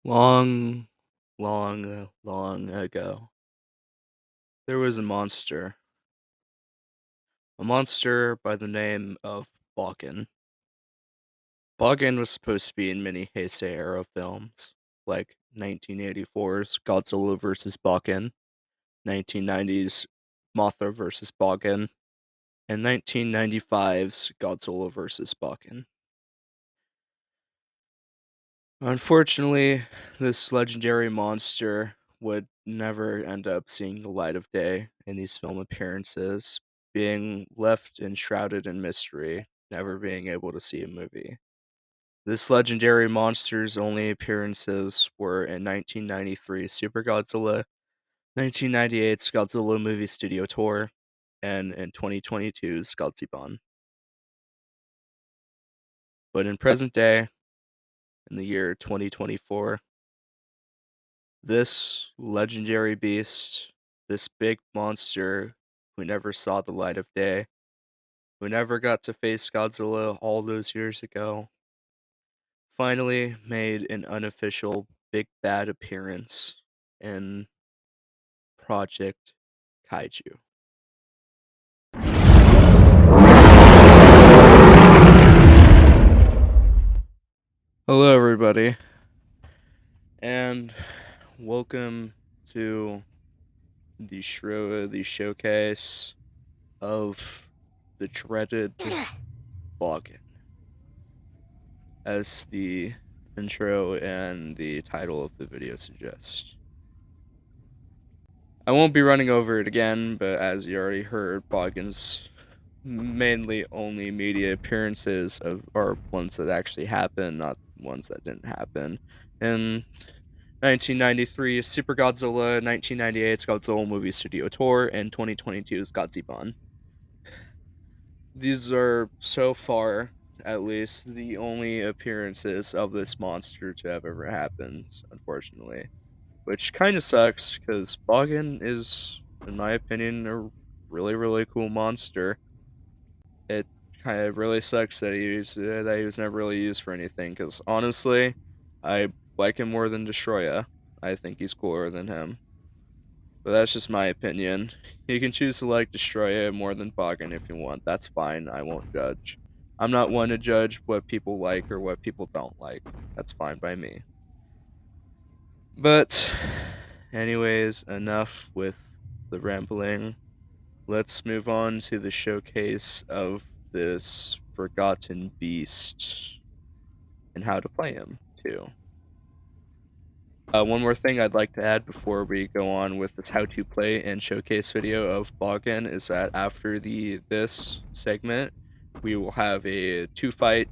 Long, long ago, there was a monster by the name of Bogan. Bogan was supposed to be in many Heisei era films, like 1984's Godzilla vs. Bagan, 1990's Mothra vs. Bogan, and 1995's Godzilla vs. Bagan. Unfortunately, this legendary monster would never end up seeing the light of day in these film appearances, being left enshrouded in mystery, never being able to see a movie. This legendary monster's only appearances were in 1993 Super Godzilla, 1998's Godzilla Movie Studio Tour, and in 2022's Godzilla. But in present day, in the year 2024, this legendary beast, this big monster who never saw the light of day, who never got to face Godzilla all those years ago, finally made an unofficial big bad appearance in Project Kaiju. Hello, everybody, and welcome to the showcase of the dreaded Bogan, as the intro and the title of the video suggest. I won't be running over it again, but as you already heard, Bogan's mainly only media appearances are ones that actually happened, not ones that didn't happen. In 1993, Super Godzilla, 1998's Godzilla Movie Studio Tour, and 2022's Godzilla. These are so far, at least, the only appearances of this monster to have ever happened, unfortunately. Which kind of sucks, because Bogan is, in my opinion, a really, really cool monster. It kind of really sucks that he was never really used for anything, because honestly, I like him more than Destroya. I think he's cooler than him. But that's just my opinion. You can choose to like Destroya more than Bogan if you want. That's fine. I won't judge. I'm not one to judge what people like or what people don't like. That's fine by me. But, anyways, enough with the rambling. Let's move on to the showcase of this forgotten beast and how to play him, too. One more thing I'd like to add before we go on with this how to play and showcase video of Bogan is that after this segment, we will have a two fight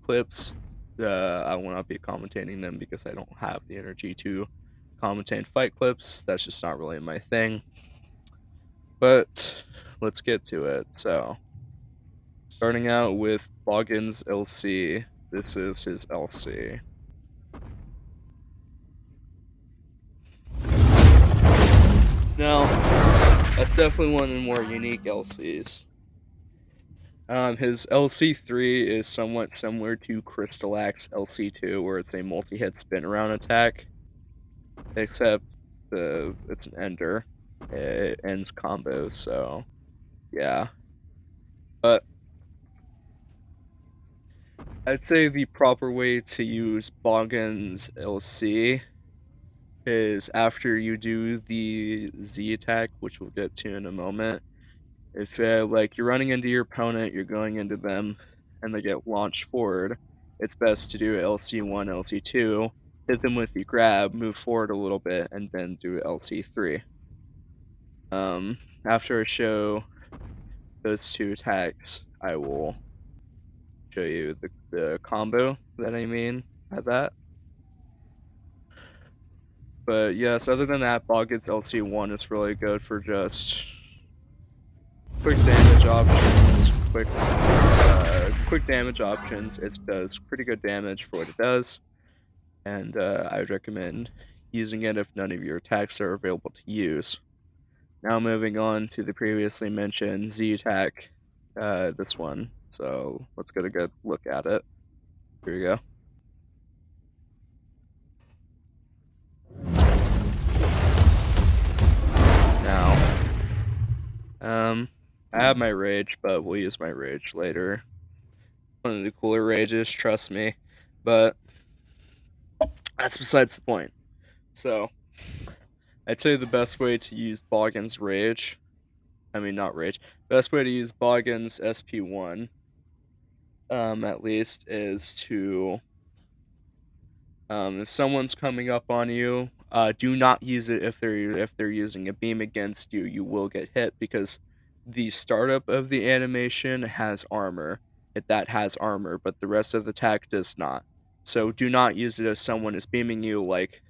clips. I will not be commentating them because I don't have the energy to commentate fight clips. That's just not really my thing. But let's get to it. So, starting out with Bogan's LC. This is his LC. Now, that's definitely one of the more unique LCs. His LC3 is somewhat similar to Crystal Axe LC2, where it's a multi-hit spin around attack, except it's an ender. It ends combos, so yeah. But I'd say the proper way to use Bogan's LC is after you do the Z attack, which we'll get to in a moment. If like you're running into your opponent, you're going into them, and they get launched forward, it's best to do LC1, LC2, hit them with your grab, move forward a little bit, and then do LC3. After I show those two attacks, I will show you the combo that I mean by that. But yes, other than that, Bogget's LC1 is really good for just quick damage options, quick damage options. It does pretty good damage for what it does, and I would recommend using it if none of your attacks are available to use. Now moving on to the previously mentioned Z attack, this one. So let's get a good look at it. Here we go. I have my rage, but we'll use my rage later. One of the cooler rages, trust me. But that's besides the point. So, I'd say the best way to use Bogan's rage, I mean, not rage, best way to use Bogan's SP1, at least, is to if someone's coming up on you, do not use it if they're using a beam against you. You will get hit because the startup of the animation has armor. That has armor, but the rest of the attack does not. So do not use it if someone is beaming you, like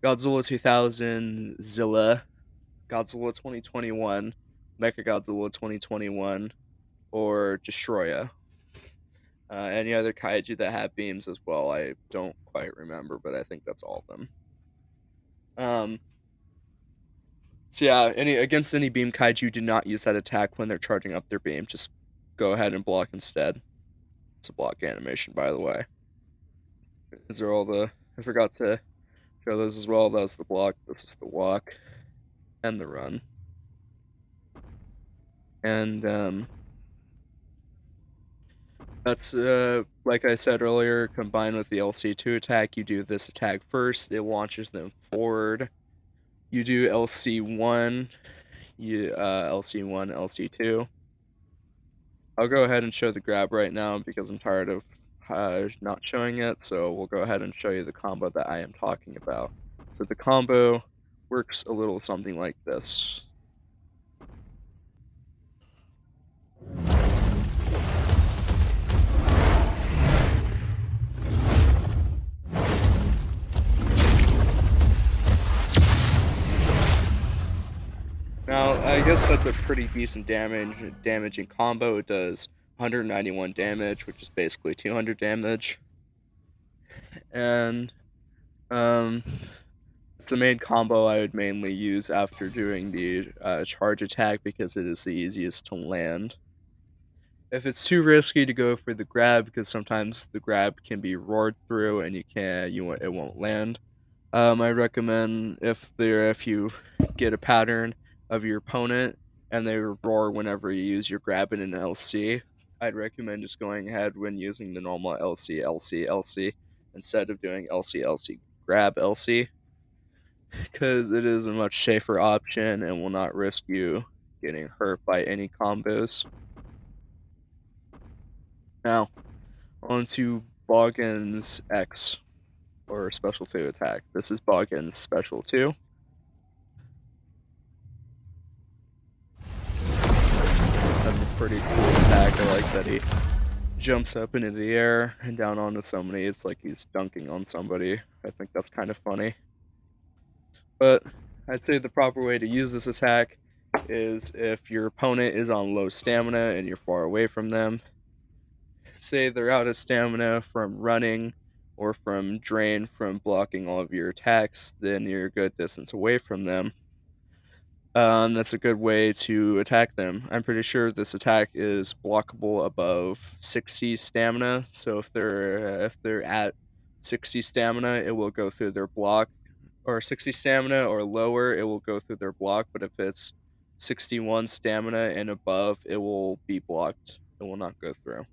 Godzilla 2000, Zilla, Godzilla 2021, Mechagodzilla 2021, or Destroya. Any other kaiju that have beams as well, I don't quite remember, but I think that's all of them. Um, so yeah, any beam kaiju, do not use that attack when they're charging up their beam. Just go ahead and block instead. It's a block animation, by the way. These are all the. I forgot to show those as well. That was the block. This is the walk, and the run. And that's like I said earlier. Combined with the LC2 attack, you do this attack first. It launches them forward. You do LC1, LC1, LC2. I'll go ahead and show the grab right now because I'm tired of not showing it, so we'll go ahead and show you the combo that I am talking about. So the combo works a little something like this. Now, I guess that's a pretty decent damaging combo. It does 191 damage, which is basically 200 damage. And um it's the main combo I would mainly use after doing the charge attack because it is the easiest to land. If it's too risky to go for the grab, because sometimes the grab can be roared through and it won't land. I recommend if you get a pattern of your opponent and they roar whenever you use your grab in an LC, I'd recommend just going ahead when using the normal LC LC LC instead of doing LC LC grab LC because it is a much safer option and will not risk you getting hurt by any combos. Now, on to Bogan's X, or Special 2 attack. This is Bogan's Special 2. That's a pretty cool attack. I like that he jumps up into the air and down onto somebody. It's like he's dunking on somebody. I think that's kind of funny. But I'd say the proper way to use this attack is if your opponent is on low stamina and you're far away from them. Say they're out of stamina from running or from drain from blocking all of your attacks, then you're a good distance away from them. That's a good way to attack them. I'm pretty sure this attack is blockable above 60 stamina. So if they're at 60 stamina, it will go through their block, or 60 stamina or lower, it will go through their block. But if it's 61 stamina and above, it will be blocked. It will not go through.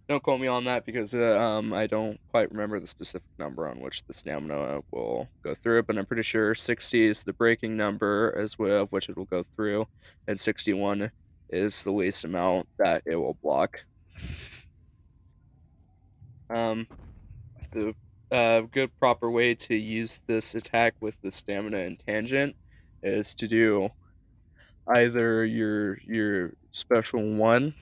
Don't quote me on that because I don't quite remember the specific number on which the stamina will go through, but I'm pretty sure 60 is the breaking number as well of which it will go through, and 61 is the least amount that it will block. Um, the good proper way to use this attack with the stamina and tangent is to do either your special 1,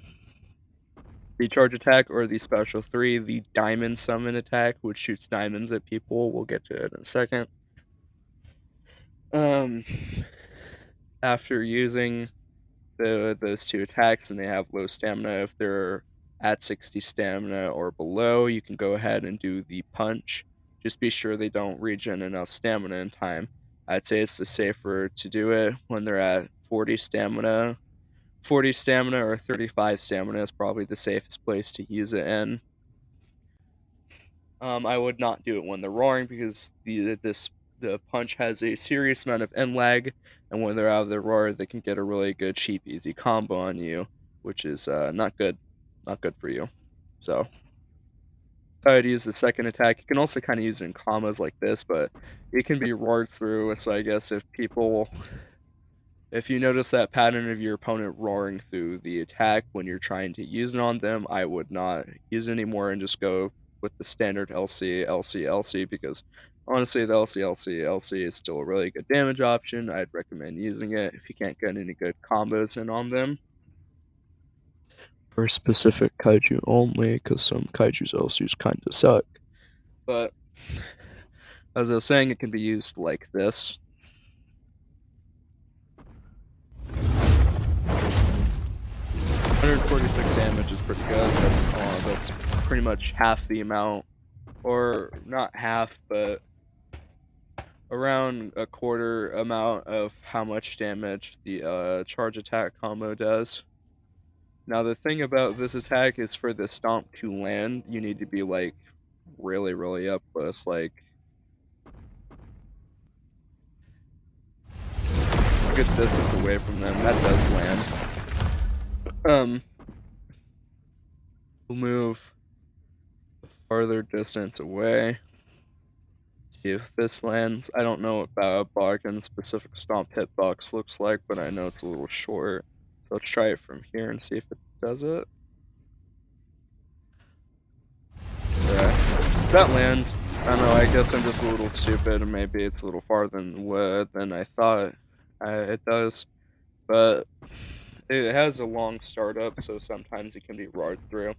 the charge attack, or the special 3, the diamond summon attack, which shoots diamonds at people. We'll get to it in a second. Um, After using those two attacks and they have low stamina, if they're at 60 stamina or below, you can go ahead and do the punch. Just be sure they don't regen enough stamina in time. I'd say it's the safer to do it when they're at 40 stamina. 40 stamina or 35 stamina is probably the safest place to use it in. I would not do it when they're roaring because this the punch has a serious amount of end lag, and when they're out of their roar, they can get a really good, cheap, easy combo on you, which is not good, not good for you. So, I would use the second attack. You can also kind of use it in combos like this, but it can be roared through. So I guess if you notice that pattern of your opponent roaring through the attack when you're trying to use it on them, I would not use it anymore and just go with the standard LC, LC, LC because honestly, the LC, LC, LC is still a really good damage option. I'd recommend using it if you can't get any good combos in on them. For specific kaiju only, because some kaiju's LCs kind of suck. But as I was saying, it can be used like this. 146 damage is pretty good. That's pretty much half the amount, or not half, but around a quarter amount of how much damage the charge attack combo does. Now the thing about this attack is for the stomp to land, you need to be like really, really up close, like a good distance away from them. That does land. Um, we'll move farther distance away. See if this lands. I don't know what Bagan's specific stomp hitbox looks like, but I know it's a little short. So let's try it from here and see if it does it. Okay. So that lands. I don't know, I guess I'm just a little stupid and maybe it's a little farther than I thought it does. But it has a long startup, so sometimes it can be roared through.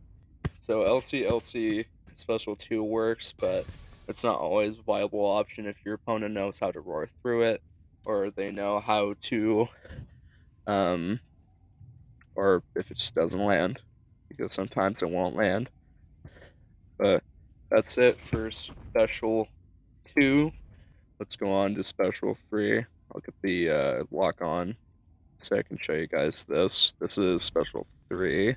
So LC special 2 works, but it's not always a viable option if your opponent knows how to roar through it, or they know how to, um, or if it just doesn't land, because sometimes it won't land. But that's it for special 2. Let's go on to special 3. I'll get the lock on so I can show you guys this. This is special 3.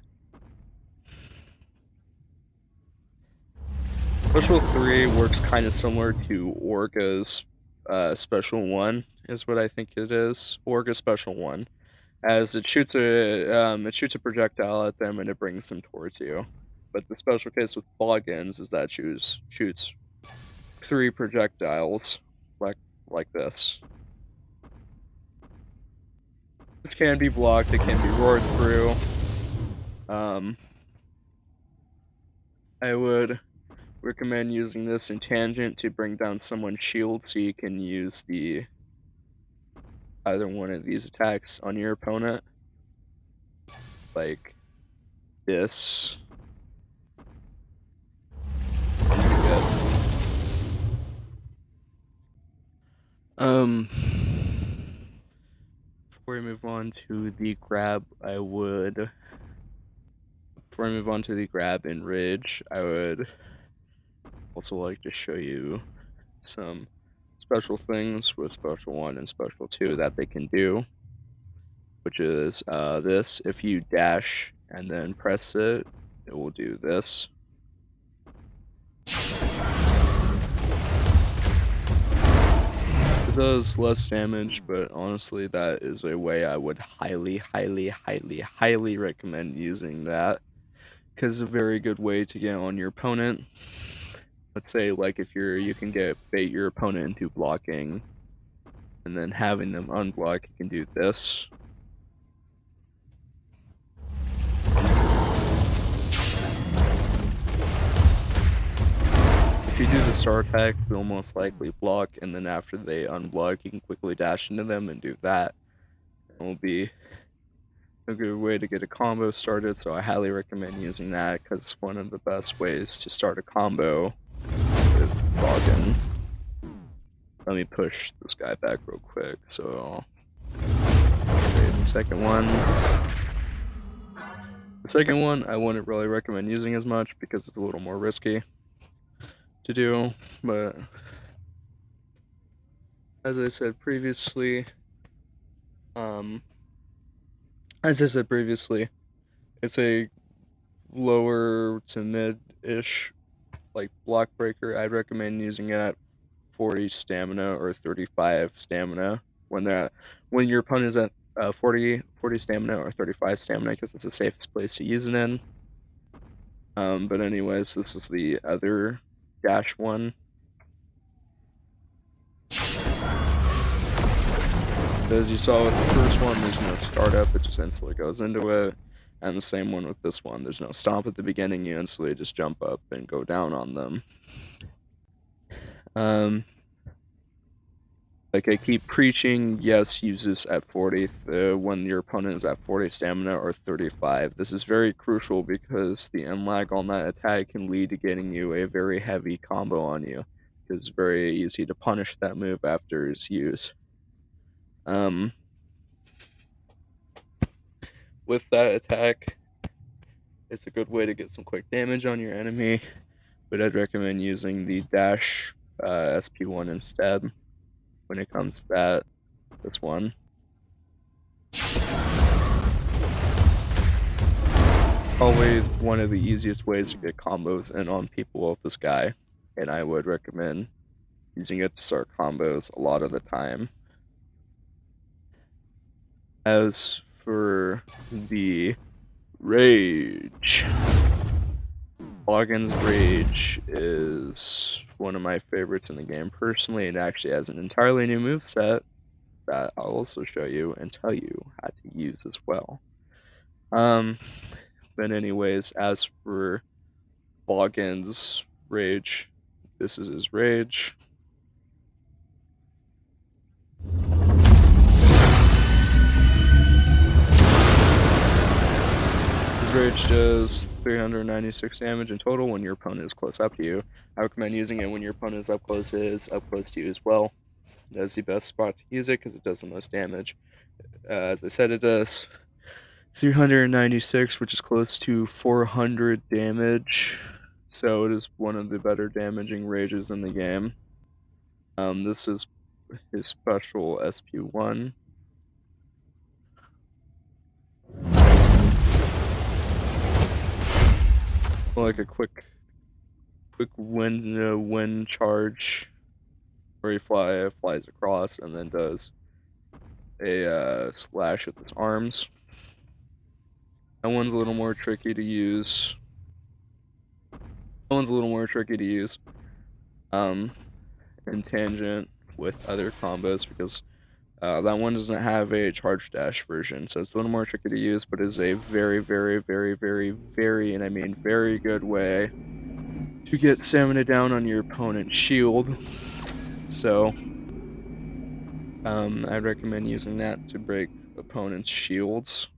Special 3 works kind of similar to Orga's Special 1, is what I think it is. Orga Special 1. As it shoots a projectile at them and it brings them towards you. But the special case with Bogans is that shoots 3 projectiles like this. This can be blocked, it can be roared through. I would recommend using this in tangent to bring down someone's shield so you can use either one of these attacks on your opponent. Like this. Pretty good. Before we move on to the grab, before I move on to the grab and ridge, I would also like to show you some special things with special 1 and special 2 that they can do, which is this. If you dash and then press it, it will do this. It does less damage, but honestly, that is a way I would highly, highly, highly, highly recommend using that, because it's a very good way to get on your opponent. Let's say, like, if you can bait your opponent into blocking, and then having them unblock, you can do this. If you do the star attack, they'll most likely block, and then after they unblock, you can quickly dash into them and do that. It will be a good way to get a combo started, so I highly recommend using that because it's one of the best ways to start a combo with Bogan. Let me push this guy back real quick, so the second one. The second one I wouldn't really recommend using as much because it's a little more risky to do, but as I said previously, um, it's a lower to mid-ish like block breaker. I'd recommend using it 40 stamina or 35 stamina when your opponent is at 40 stamina or 35 stamina, because it's the safest place to use it in. But anyways, this is the other dash one. As you saw with the first one, there's no startup, it just instantly goes into it. And the same one with this one, there's no stomp at the beginning, you instantly just jump up and go down on them. Like I keep preaching, yes, use this at 40 when your opponent is at 40 stamina or 35. This is very crucial because the end lag on that attack can lead to getting you a very heavy combo on you. It's very easy to punish that move after its use. With that attack, it's a good way to get some quick damage on your enemy, but I'd recommend using the dash SP1 instead when it comes to this one. Probably one of the easiest ways to get combos in on people with this guy, and I would recommend using it to start combos a lot of the time. As for the Rage, Bogan's Rage is one of my favorites in the game personally. It actually has an entirely new moveset that I'll also show you and tell you how to use as well. But anyways, as for Bogan's Rage, this is his Rage. His Rage does 396 damage in total when your opponent is close up to you. I recommend using it when your opponent is up close to you as well. That's the best spot to use it because it does the most damage. As I said, it does 396, which is close to 400 damage. So it is one of the better damaging rages in the game. This is his special SP1. Like a quick wind charge where he flies across and then does a slash with his arms. That one's a little more tricky to use. In tangent with other combos because that one doesn't have a charge dash version, so it's a little more tricky to use, but is a very, very, very, very, very, and I mean very good way to get stamina down on your opponent's shield. So, I'd recommend using that to break opponent's shields.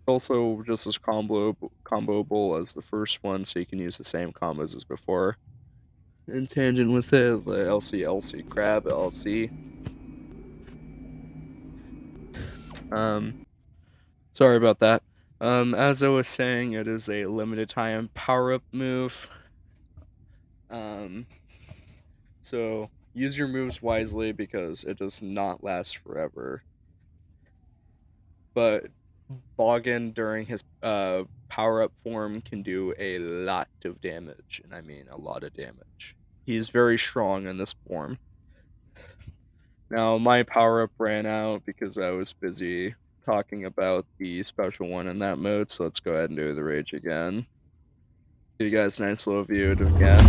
Also, just as comboable as the first one, so you can use the same combos as before. In tangent with it, the LC crab LC. Sorry about that. As I was saying, it is a limited time power-up move. So use your moves wisely because it does not last forever. But Bogan during his power-up form can do a lot of damage, and I mean a lot of damage. He's very strong in this form. Now, my power-up ran out because I was busy talking about the special one in that mode, so let's go ahead and do the rage again. Give you guys a nice little view again.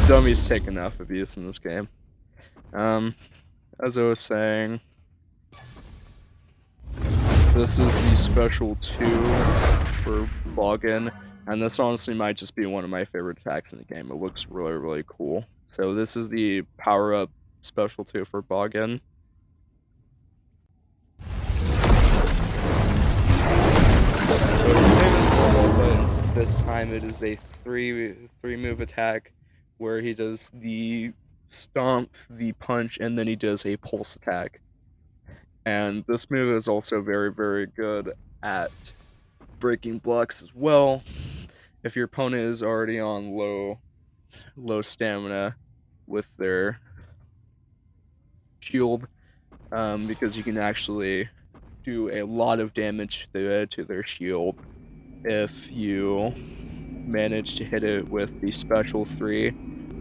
Dummies take enough abuse in this game. As I was saying, this is the special 2 for Bogan, and this honestly might just be one of my favorite attacks in the game. It looks really, really cool. So this is the power-up special 2 for Bogan. So it's the same as normal, but this time it is a three move attack where he does the stomp, the punch, and then he does a pulse attack. And this move is also very, very good at breaking blocks as well. If your opponent is already on low stamina with their shield, because you can actually do a lot of damage to their shield if you manage to hit it with the special 3,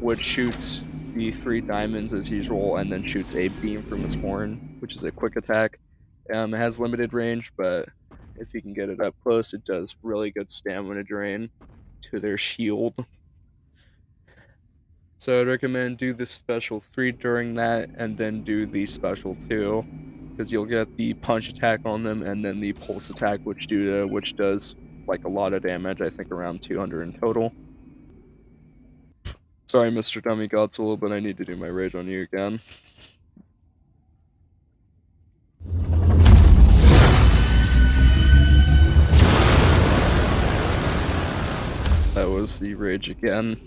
which shoots the 3 diamonds as usual and then shoots a beam from his horn, which is a quick attack. It has limited range, but if you can get it up close, it does really good stamina drain to their shield. So I'd recommend do the special 3 during that and then do the special 2 because you'll get the punch attack on them and then the pulse attack which does like a lot of damage, I think around 200 in total. Sorry, Mr. Dummy Godzilla, but I need to do my rage on you again. That was the rage again.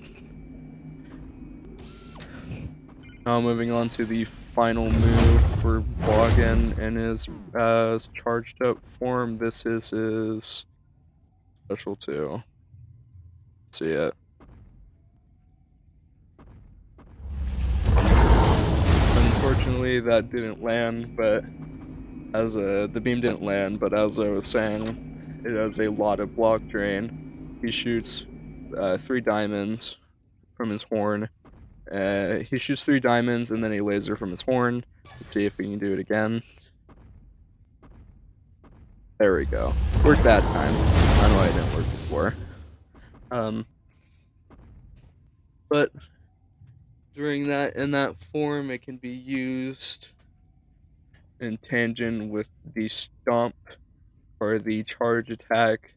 Now moving on to the final move for Bogan in his charged up form. This is his special 2. See it. Unfortunately, that didn't land, but the beam didn't land, but as I was saying, it has a lot of block drain. He shoots 3 diamonds from his horn. He shoots 3 diamonds and then a laser from his horn. Let's see if we can do it again. There we go. Worked that time. I know I didn't work before. But during that in that form, it can be used in tangent with the stomp or the charge attack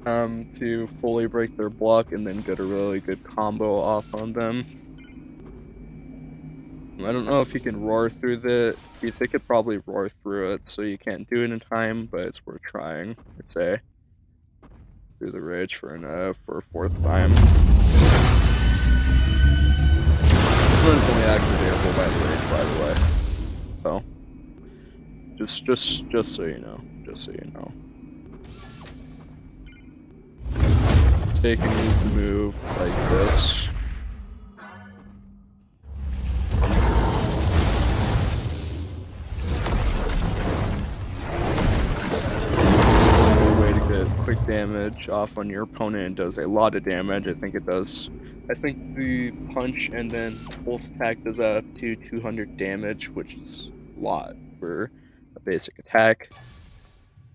to fully break their block and then get a really good combo off on them. I don't know if you can roar through they could probably roar through it, so you can't do it in time, but it's worth trying, I'd say. Through the rage for a 4th time. This one's only activatable by the rage, by the way. So just so you know. Just so you know. Take and use the move like this. Way to get quick damage off on your opponent and does a lot of damage. I think the punch and then pulse attack does up to 200 damage, which is a lot for a basic attack.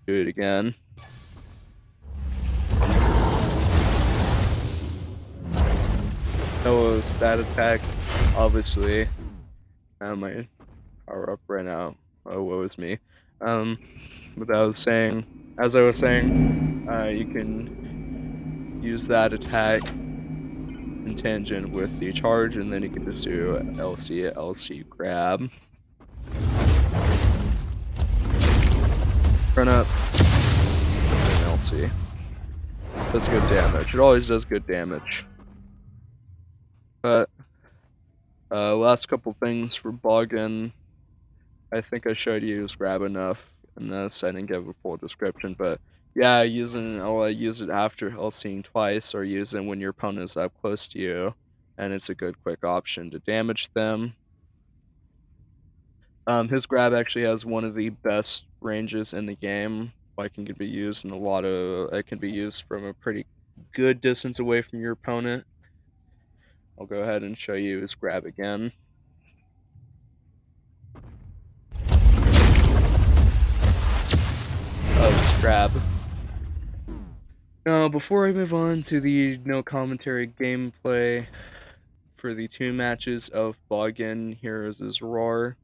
Do it again. No stat attack, obviously. My power up right now. Oh, woe is me. But as I was saying, you can use that attack in tangent with the charge, and then you can just do LC grab. Run up, and LC. Does good damage. It always does good damage. But last couple things for Bogan. I think I showed you his grab enough in this. I didn't give a full description, but yeah, I'll use it after LCing twice, or use it when your opponent is up close to you, and it's a good quick option to damage them. His grab actually has one of the best ranges in the game. Like, it can be used from a pretty good distance away from your opponent. I'll go ahead and show you his grab again. His grab. Now, before I move on to the no commentary gameplay for the 2 matches of Bogan, here is his roar.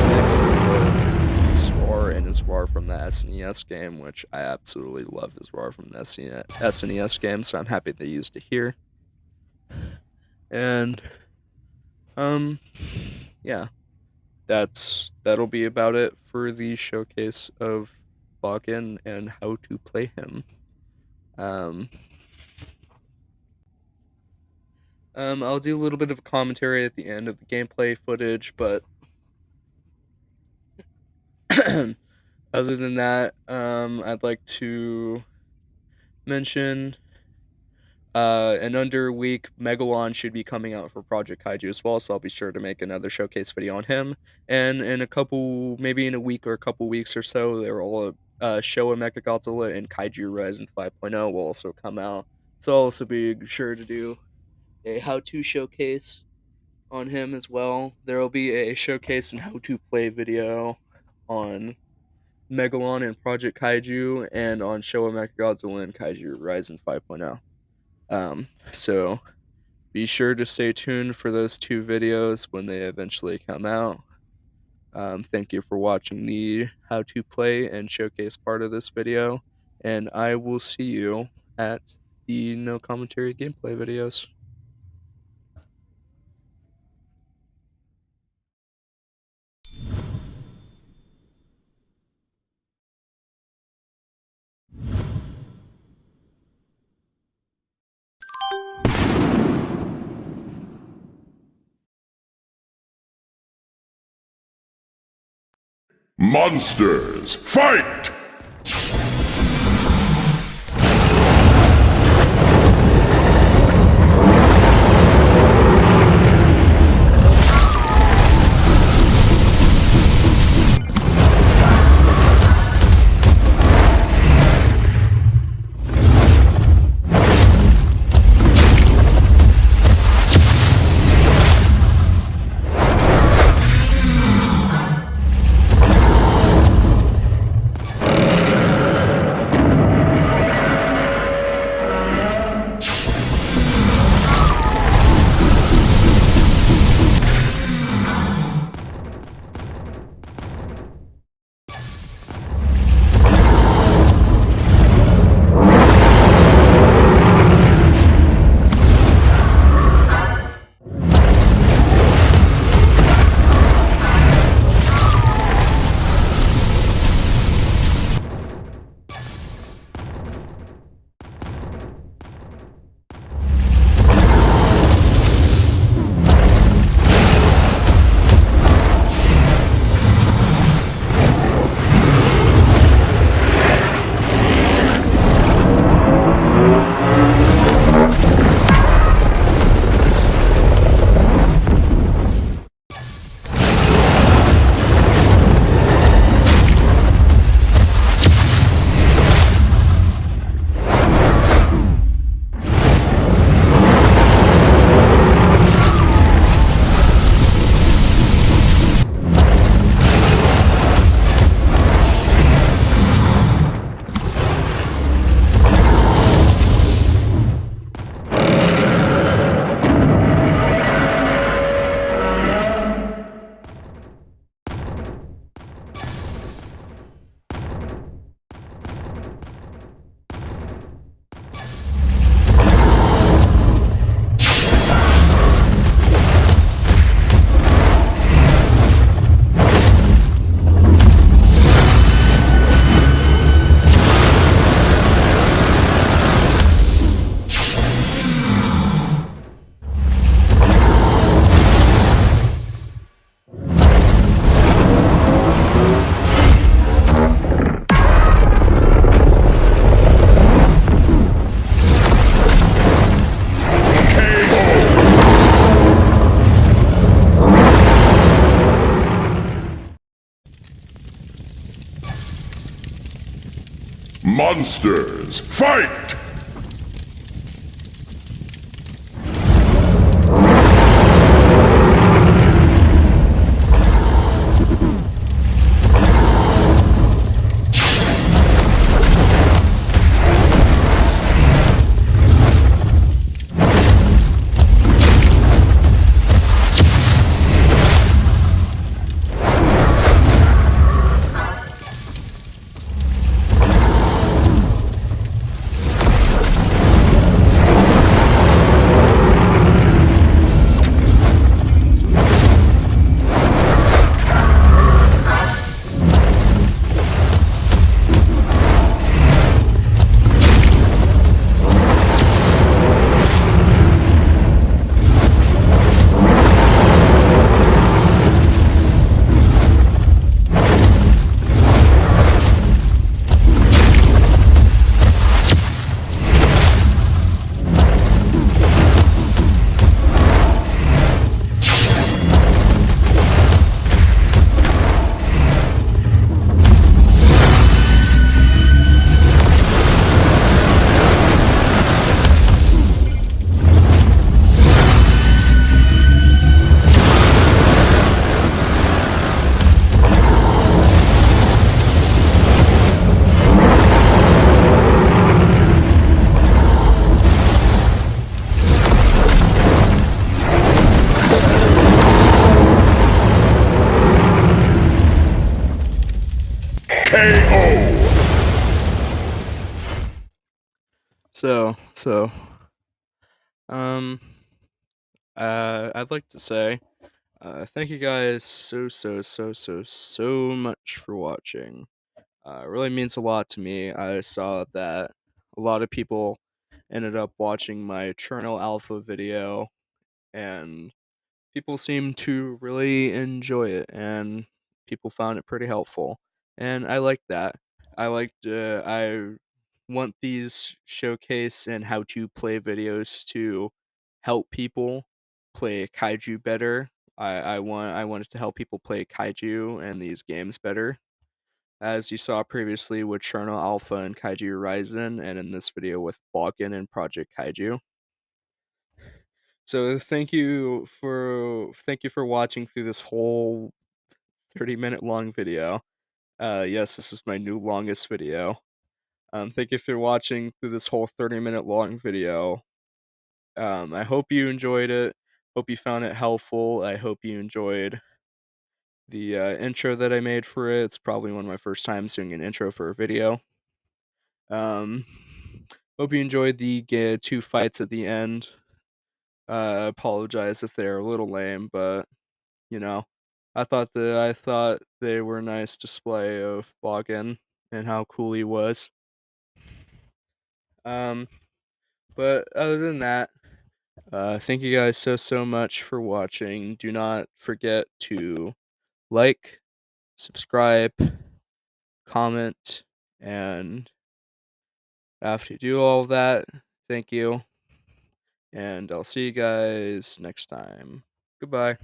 Next, his roar and his roar from the SNES game, which I absolutely love his roar from the SNES game, so I'm happy they used it here. And, yeah. That'll be about it for the showcase of Bagan and how to play him. I'll do a little bit of a commentary at the end of the gameplay footage, but other than that, I'd like to mention In under a week, Megalon should be coming out for Project Kaiju as well, so I'll be sure to make another showcase video on him. And in a couple, maybe in a week or a couple weeks or so, there will show of Mechagodzilla and Kaiju Rising 5.0 will also come out. So I'll also be sure to do a how-to showcase on him as well. There will be a showcase and how-to play video on Megalon and Project Kaiju, and on Showa Mechagodzilla and Kaiju Rising 5.0. So be sure to stay tuned for those two videos when they eventually come out. Thank you for watching the how to play and showcase part of this video, and I will see you at the no commentary gameplay videos. Monsters, fight! Monsters, fight! So, um, I'd like to say, thank you guys so much for watching. It really means a lot to me. I saw that a lot of people ended up watching my Eternal Alpha video, and people seem to really enjoy it, and people found it pretty helpful. And I like that. I want these showcase and how to play videos to help people play kaiju better. I wanted to help people play kaiju and these games better, as you saw previously with Cherno Alpha and Kaiju Horizon, and in this video with Bogan and Project Kaiju. So thank you for watching through this whole 30-minute long video. Yes, this is my new longest video. Thank you for watching through this whole 30-minute long video. I hope you enjoyed it. Hope you found it helpful. I hope you enjoyed the intro that I made for it. It's probably one of my first times doing an intro for a video. Um, Hope you enjoyed the two fights at the end. Apologize if they're a little lame, but you know, I thought they were a nice display of Bogan and how cool he was. Um, but other than that, thank you guys so much for watching. Do not forget to like, subscribe, comment, and after you do all of that, thank you, and I'll see you guys next time. Goodbye.